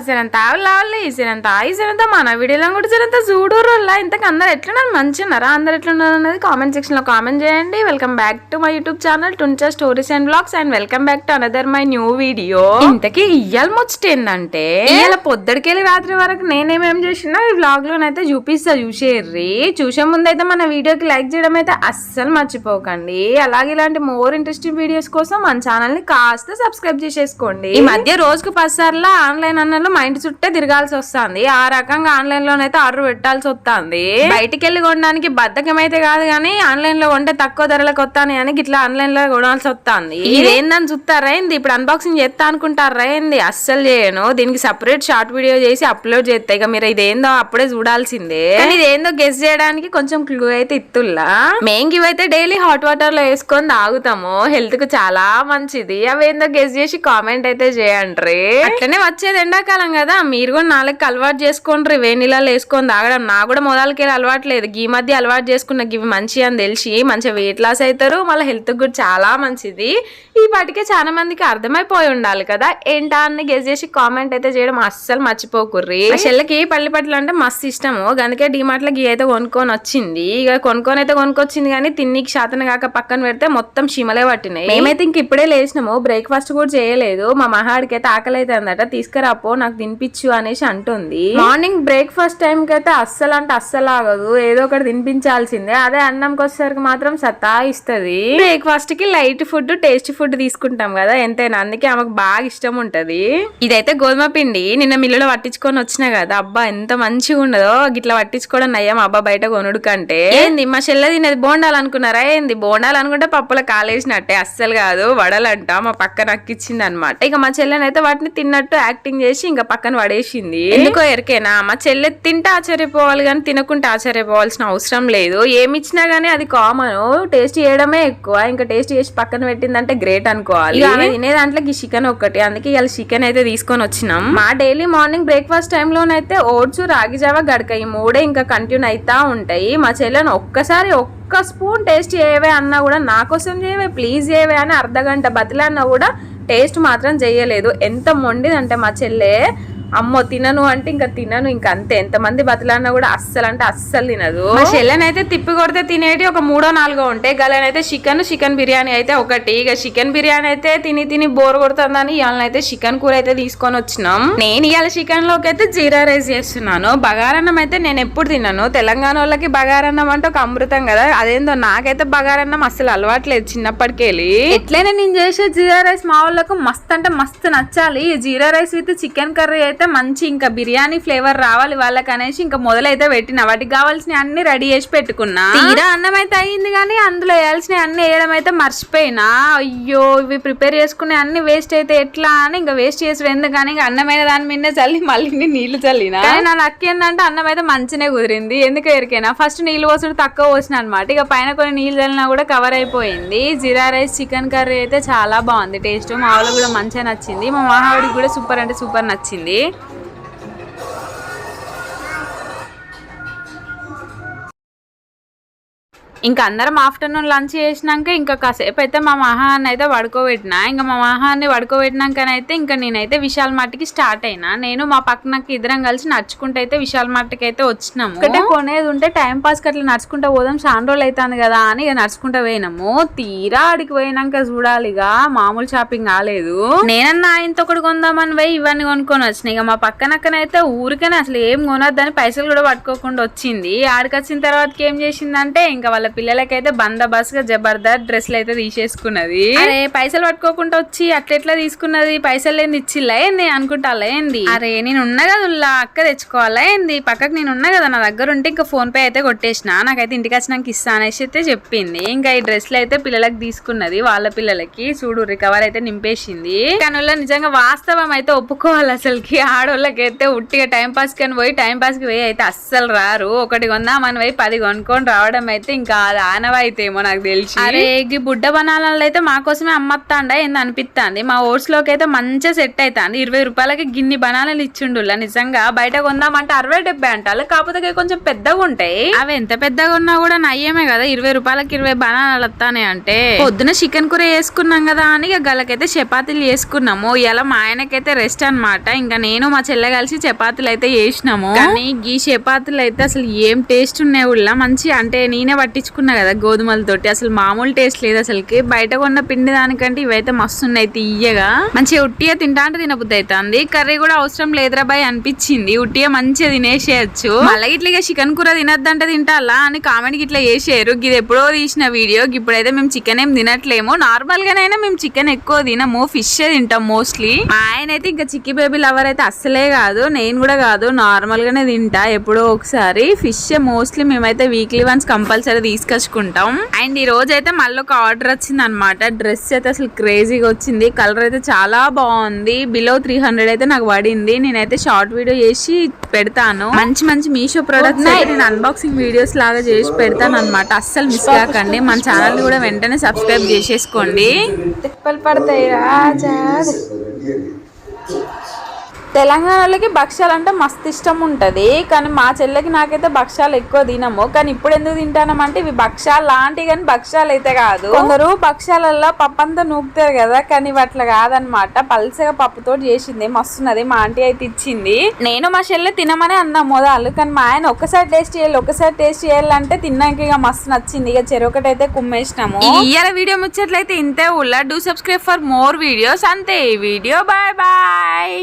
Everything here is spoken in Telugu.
జరంతా లావాలి జరంతా మన వీడియోలో కూడా జరంతా చూడుర్లా ఇంతకు అందరు ఎట్లున్నారు మంచిన్నారా అందరు ఎట్లున్నారు అనేది కామెంట్ సెక్షన్ లో కామెంట్ చేయండి. Welcome back to my YouTube channel టుంచా stories and blogs and welcome back to another my new video. ఇంతకీ ఇయ్యాల ముచ్చట ఏంటంటే ఇయ్యాల పొద్దుడికెళ్ళి రాత్రి వరకు నేనేమేం చేసినా ఈ వ్లాగ్ లోనైతే చూపిస్తా, చూసేర్రి. చూసే ముందైతే మన వీడియోకి లైక్ చేయడం అయితే అస్సలు మర్చిపోకండి. అలాగే ఇలాంటి మోర్ ఇంట్రెస్టింగ్ వీడియోస్ కోసం మన ఛానల్ ని కాస్త సబ్స్క్రైబ్ చేసేసుకోండి. ఈ మధ్య రోజుకు 10 సార్లు ఆన్లైన్ అన్నలో మా ఇంటి చుట్టే తిరగాల్సి వస్తుంది. ఆ రకంగా ఆన్లైన్ లోనైతే ఆర్డర్ పెట్టాల్సి వస్తుంది. బయటికి వెళ్ళి కొనడానికి బద్దకం అయితే కాదు కానీ ఆన్లైన్ లో కొంటే తక్కువ ధరలకు వస్తాను అని ఇట్లా ఆన్లైన్ లో కొనాల్సి వస్తుంది. ఇదేందని చూస్తారా ఏంది, ఇప్పుడు అన్బాక్సింగ్ చేస్తా అనుకుంటారా ఏంది? అస్సలు చేయను. దీనికి సపరేట్ షార్ట్ వీడియో చేసి అప్లోడ్ చేస్తాయి. ఇక మీరు ఇదేందో అప్పుడే చూడాల్సిందే. కానీ ఇదేందో గెస్ చేయడానికి కొంచెం క్లూ అయితే ఇత్తుల్లా. మేము ఇవైతే డైలీ హాట్ వాటర్ లో వేసుకొని తాగుతాము, హెల్త్ కు చాలా మంచిది. అవేందో గెస్ చేసి కామెంట్ అయితే చేయండి. అట్లనే వచ్చేది ఎండాకాలం కదా, మీరు కూడా నాలుగు అలవాటు చేసుకోండి. వేణిలాలు వేసుకొని తాగడం నా కూడా మొదలకెళ్ళి అలవాటు లేదు. ఈ మధ్య అలవాటు చేసుకున్న ఇవి మంచి అని తెలిసి మంచిగా వెయిట్ లాస్ అవుతారు, మళ్ళీ హెల్త్ కూడా చాలా మంచిది. ఈ పాటికే చాలా మందికి అర్థమైపోయి ఉండాలి కదా. ఏంటా అని గెస్ చేసి కామెంట్ అయితే చేయడం అస్సలు మర్చిపోకుర్రి. మా చెల్లెకి పల్లిపట్లు అంటే మస్తు ఇష్టము, అందుకే డిమార్ట్ లో గీ అయితే కొనుక్కొని వచ్చింది. ఇక కొనుక్కొచ్చింది కానీ తిన్నికి శాతం కాక పక్కన పెడితే మొత్తం చీమలే పట్టినాయి. మేమైతే ఇంక ఇప్పుడే లేచినాము, బ్రేక్ఫాస్ట్ కూడా చేయలేదు. మా మహాడికి అయితే ఆకలి అయితే అందట, తీసుకురాపో నాకు తినిపించు అనేసి అంటుంది. మార్నింగ్ బ్రేక్ఫాస్ట్ టైం కి అయితే అస్సలు అంటే అస్సలు ఆగదు, ఏదో ఒకటి తినిపించాల్సిందే. అదే అన్నంకి వచ్చేసరికి మాత్రం సతాయిస్తది. బ్రేక్ఫాస్ట్ కి లైట్ ఫుడ్ టేస్ట్ ఫుడ్ తీసుకుంటాం కదా ఎంతైనా, అందుకే ఆమెకు బాగా ఇష్టం ఉంటది. ఇదైతే గోధుమ పిండి నిన్న మిల్లులో పట్టించుకొని వచ్చినా కదా, అబ్బా ఎంత మంచిగా ఉండదో. గిట్లా పట్టించుకోవడం నయ్యం అబ్బా బయట కొనుడు కంటే. ఏంది మా చెల్లె తినేది బోండాలు అనుకున్నారా ఏంది? బోండాలు అనుకుంటే పప్పుల కాలేసినట్టే, అస్సలు కాదు వడలంట. మా పక్క నక్కిచ్చింది అనమాట. ఇక మా చెల్లెనైతే వాటిని తిన్నట్టు యాక్టింగ్ చేసి ఇంకా పక్కన పడేసింది. ఎందుకో ఎరికేనా, మా చెల్లె తింటే ఆశ్చర్యపోవాలి కానీ తినకుంటే ఆశ్చర్యపోవాల్సిన అవసరం లేదు. ఏమి ఇచ్చినా గానీ అది కామన్, టేస్ట్ చేయడమే ఎక్కువ. ఇంకా టేస్ట్ చేసి పక్కన పెట్టిందంటే గ్రేట్ అనుకోవాలి. తినే దాంట్లోకి చికెన్ ఒకటి, అందుకే ఇలా చికెన్ అయితే తీసుకొని వచ్చినాం. మా డైలీ మార్నింగ్ బ్రేక్ఫాస్ట్ టైమ్ లోనైతే ఓట్స్ రాగి జావ గడక ఈ మూడే ఇంకా కంటిన్యూ అయితా ఉంటాయి. మా చెల్లెను ఒక్క స్పూన్ టేస్ట్ చేయవే అన్నా కూడా నా కోసం చేయవే ప్లీజ్ చేయవే అని అర్ధగంట బతిలన్నా కూడా టేస్ట్ మాత్రం చేయలేదు. ఎంత మొండిదంటే మా చెల్లె, అమ్మో తినను అంటే ఇంకా తినను, ఇంకా అంతే. ఎంతమంది బతులన్నా కూడా అస్సలు అంటే అస్సలు తినదు. మా చెల్లెనైతే తిప్పి కొడితే తినేటి ఒక 3-4 ఉంటాయి. గలనైతే చికెన్ బిర్యానీ అయితే ఒకటి. ఇక చికెన్ బిర్యానీ అయితే తిని బోర్ కొడుతుందని ఇవాళనైతే చికెన్ కూర అయితే తీసుకొని వచ్చినాం. నేను ఇవాళ చికెన్ లోకి అయితే జీరా రైస్ చేస్తున్నాను. బగారన్నం అయితే నేను ఎప్పుడు తిన్నాను. తెలంగాణ వాళ్ళకి బగారన్నం అంటే ఒక అమృతం కదా, అదేందో నాకైతే బగారన్నం అస్సలు అలవాట్లేదు చిన్నప్పటికెళ్ళి. ఎట్లయినా నేను చేసే జీరా రైస్ మా వాళ్ళకు మస్తు అంటే మస్తు నచ్చాలి. జీరా రైస్ విత్ చికెన్ కర్రీ అయితే మంచి ఇంకా బిర్యానీ ఫ్లేవర్ రావాలి వాళ్ళకి అనేసి ఇంకా మొదలైతే పెట్టిన. వాటికి కావాల్సిన అన్ని రెడీ చేసి పెట్టుకున్నా. తీరా అన్నం అయితే అయ్యింది కానీ అందులో వేయాల్సిన అన్ని వేయడం అయితే మర్చిపోయినా. అయ్యో ఇవి ప్రిపేర్ చేసుకునే అన్ని వేస్ట్ అయితే ఎట్లా అని ఇంకా వేస్ట్ చేసి ఎందుకని ఇంకా అన్నమైన దాని మీదే చల్లి మళ్ళీ నీళ్లు చల్లినా. కానీ నా లక్ ఏంటంటే అన్నం అయితే మంచినే కుదిరింది. ఎందుకు ఎరికైనా ఫస్ట్ నీళ్ళు పోసుడు తక్కువ పోసిన అనమాట. ఇక పైన కొన్ని నీళ్ళు చల్లినా కూడా కవర్ అయిపోయింది. జీరా రైస్ చికెన్ కర్రీ అయితే చాలా బాగుంది టేస్ట్. మా వాళ్ళకి కూడా మంచిగా నచ్చింది. మా మావాడికి కూడా సూపర్ అంటే సూపర్ నచ్చింది. ఇంకా అందరం ఆఫ్టర్నూన్ లంచ్ చేసినాక ఇంకా కాసేపు అయితే మా మహాన్ని అయితే పడుకోబెట్టినా. ఇంకా మా మహాన్ని పడుకోబెట్టినాకనైతే ఇంకా నేనైతే విశాల్ మార్ట్కి స్టార్ట్ అయినా. నేను మా పక్కనకి ఇద్దరం కలిసి నడుచుకుంటూ అయితే విశాల్ మార్ట్కి అయితే వచ్చినాము. ఒకటే కొనేది ఉంటే టైం పాస్కి అట్లా నడుచుకుంటూ పోదాం, చాలా రోజులు అవుతుంది కదా అని ఇక నడుచుకుంటూ పోయినాము. తీరా ఆడికి పోయినాక చూడాలిగా మామూలు షాపింగ్ కాలేదు. నేనన్నా ఆయనతో ఒకటి కొందామని పోయి ఇవన్నీ కొనుక్కొని వచ్చినాయి. ఇక మా పక్కనక్కనైతే ఊరికనే అసలు ఏం కొనొద్దని పైసలు కూడా పట్టుకోకుండా వచ్చింది. ఆడికి వచ్చిన తర్వాతకి ఏం చేసిందంటే ఇంకా వాళ్ళ పిల్లలకైతే బందోబస్తుగా జబర్దస్త్ డ్రెస్లు అయితే తీసేసుకున్నది. అరే పైసలు పట్టుకోకుండా వచ్చి అట్లెట్లా తీసుకున్నది, పైసలు ఏంది ఇచ్చిల్లా ఏంది అనుకుంటాలా ఏంది? అరే నేను ఉన్నా కదా అక్క తెచ్చుకోవాలా ఏంది, పక్కకు నేను ఉన్నా కదా నా దగ్గర ఉంటే ఇంకా ఫోన్ పే అయితే కొట్టేసిన, నాకైతే ఇంటికి వచ్చినాక ఇస్తా అనేసి అయితే చెప్పింది. ఇంకా ఈ డ్రెస్లు అయితే పిల్లలకి తీసుకున్నది. వాళ్ళ పిల్లలకి చూడు రికవర్ అయితే నింపేసింది. కానీ నిజంగా వాస్తవం అయితే ఒప్పుకోవాలి. అసలుకి ఆడోళ్ళకైతే ఉట్టిగా టైం పాస్ కని పోయి టైం పాస్ కి పోయి అయితే అస్సలు రారు. ఒకటి కొందామని పోయి 10 కొనుక్కొని రావడం అయితే ఇంకా అది ఆనవాయితేమో నాకు తెలిసి. అరే ఈ బుడ్డ బనానాలు అయితే మా కోసమే అమ్మత్తాండ ఏంది అనిపిస్తుంది. మా ఓట్స్ లోకి అయితే మంచిగా సెట్ అవుతుంది. 20 రూపాయలకి గిన్ని బనానాలు ఇచ్చిండులా. నిజంగా బయట కొందామంటే 60-70 అంటారు. కాకపోతే కొంచెం పెద్దగా ఉంటాయి. అవి ఎంత పెద్దగా ఉన్నా కూడా నయ్యమే కదా. 20 రూపాయలకి 20 బనానాలు వస్తానే అంటే. పొద్దున చికెన్ కూర వేసుకున్నాం కదా అని ఇక గలకైతే చపాతీలు చేసుకున్నాము. ఇలా మా ఆయనకైతే రెస్ట్ అన్నమాట. ఇంకా నేను మా చెల్లె కలిసి చపాతీలు అయితే చేసినాము. కానీ ఈ చపాతీలు అయితే అసలు ఏం టేస్ట్ ఉన్నాయి ఉల్లా. మంచి అంటే నేనే పట్టించుకున్నా కదా గోధుమలతోటి. అసలు మామూలు టేస్ట్ లేదు అసలుకి. బయట కొన్న పిండి దానికంటే ఇవైతే మస్తు ఉన్నాయి తీయగా. మంచిగా ఉట్టిగా తింటా అంటే తినబుద్ధి అవుతుంది. కర్రీ కూడా అవసరం లేదురా బాయ్ అనిపించింది. ఉట్టిగా మంచిగా తినేసేయచ్చు. మళ్ళీ ఇట్లా చికెన్ కూర తినద్దంటే తింటాలా అని కామెంట్ కి ఇట్లా చేసారు. ఇది ఎప్పుడో తీసిన వీడియో. ఇప్పుడైతే మేము చికెన్ ఏం తినట్లేము. నార్మల్ గానైనా మేము చికెన్ ఎక్కువ తినము. ఫిష్ తింటాం మోస్ట్లీ. మా ఆయన అయితే ఇంకా చిక్కీ బేబీ లవర్ అయితే అస్సలే కాదు. నేను కూడా కాదు, నార్మల్ గానే తింటా ఎప్పుడో ఒకసారి. ఫిష్ మోస్ట్లీ మేమైతే వీక్లీ వన్స్ కంపల్సరీ తీసుకొచ్చుకుంటాం. అండ్ ఈ రోజు అయితే మళ్ళీ ఒక ఆర్డర్ వచ్చింది అనమాట. డ్రెస్ అయితే అసలు క్రేజీగా వచ్చింది. కలర్ అయితే చాలా బాగుంది. బిలో 300 అయితే నాకు పడింది. నేనైతే షార్ట్ వీడియో చేసి పెడతాను. మంచి మంచి మీషో ప్రొడక్ట్స్ అయితే నేను అన్బాక్సింగ్ వీడియోస్ లాగా చేసి పెడతాను అనమాట. అస్సలు మిస్ కాకండి. మన ఛానల్ కూడా వెంటనే సబ్స్క్రైబ్ చేసేసుకోండి. తిప్పలు పడతాయి రాజా. తెలంగాణలోకి భక్ష్యాలు అంటే మస్తు ఇష్టం ఉంటుంది. కానీ మా చెల్లెకి నాకైతే భక్ష్యాలు ఎక్కువ తినము. కానీ ఇప్పుడు ఎందుకు తింటానంటే ఇవి భక్ష్యాలు లాంటివి కానీ భక్ష్యాలు అయితే కాదు. కొందరు భక్ష్యాలలో పప్పు అంతా నూపుతారు కదా, కానీ ఇవి అట్లా కాదనమాట. పల్సగా పప్పుతో చేసింది, మస్తున్నది. మా ఆంటీ అయితే ఇచ్చింది. నేను మా చెల్లె తినమని అన్నా మొదలు. కానీ మా ఆయన ఒకసారి టేస్ట్ చేయాలంటే తిన్నాక ఇక మస్తు నచ్చింది. ఇక చెరొకటైతే కుమ్మేసినాము. ఇయ్యాల వీడియో ముచ్చట్లయితే ఇంతే. ఉల్లా do subscribe for more videos. అంతే ఈ వీడియో. Bye bye.